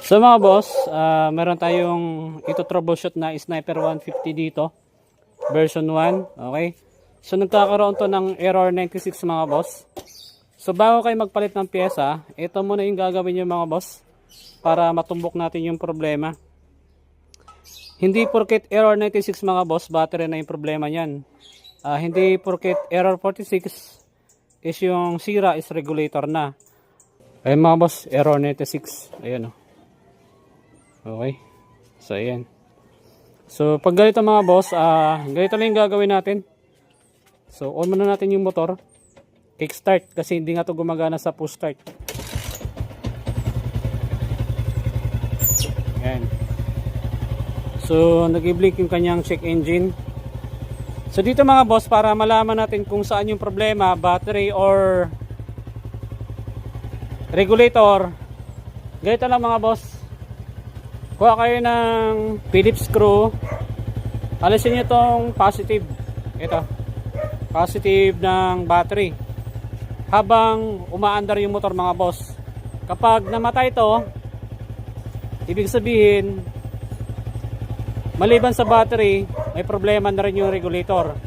So mga boss, meron tayong ito troubleshoot na Sniper 150 dito, version 1, okay? So nagkakaroon to ng error 96 mga boss. So bago kayo magpalit ng pyesa, ito muna yung gagawin nyo mga boss para matumbok natin yung problema. Hindi porket error 96 mga boss, battery na yung problema niyan. Hindi porket error 46 is yung sira is regulator na. Ayun mga boss, error 96. Ayan o. Okay. So ayan. So pag ganito mga boss, ganito lang yung gagawin natin. So on muna natin yung motor. Kickstart kasi hindi nga to gumagana sa push start. Ayan. So nag-i-blink yung kanyang check engine. So dito mga boss, para malaman natin kung saan yung problema, battery or regulator, ganito lang mga boss. Kuha kayo ng Phillips screw, alisin nyo itong positive, ito positive ng battery habang umaandar yung motor mga boss. Kapag namatay ito, ibig sabihin maliban sa battery, may problema na rin yung regulator.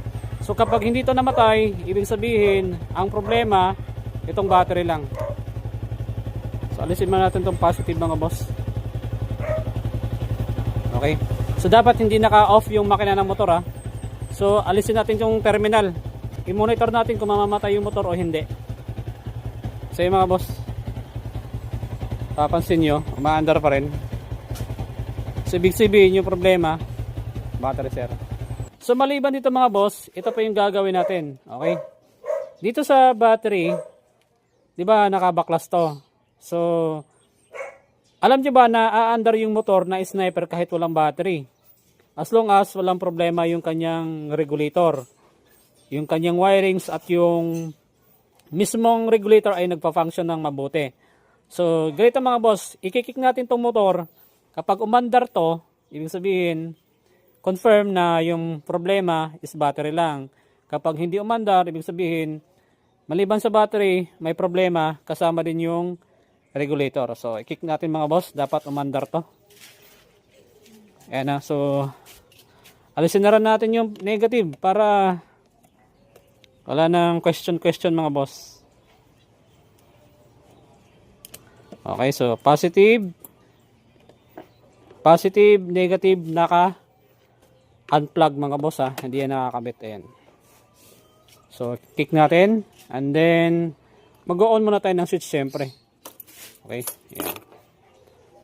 So kapag hindi ito namatay, ibig sabihin ang problema itong battery lang. So alisin muna natin itong positive mga boss. Okay. So dapat hindi naka-off yung makina ng motor ha. So alisin natin yung terminal. I-monitor natin kung mamamatay yung motor o hindi. So yung mga boss, papansin nyo, umaandar pa rin. So ibig sabihin yung problema, battery sir. So maliban dito mga boss, ito pa yung gagawin natin. Okay. Dito sa battery, di ba nakabaklas to. So alam nyo ba na aandar yung motor na Sniper kahit walang battery? As long as walang problema yung kanyang regulator. Yung kanyang wirings at yung mismong regulator ay nagpa-function ng mabuti. So, ganito mga boss, i-kick natin tong motor. Kapag umandar to, ibig sabihin, confirm na yung problema is battery lang. Kapag hindi umandar, ibig sabihin, maliban sa battery, may problema, kasama din yung regulator. So i-kick natin mga boss, dapat umandar to. Ayan na. So alisin na rin natin yung negative para wala nang question mga boss. Okay, so positive, negative, naka unplug mga boss ha, hindi yan nakakabit. Ayan. So kick natin and then mag-on muna tayo ng switch syempre. Okay, yan.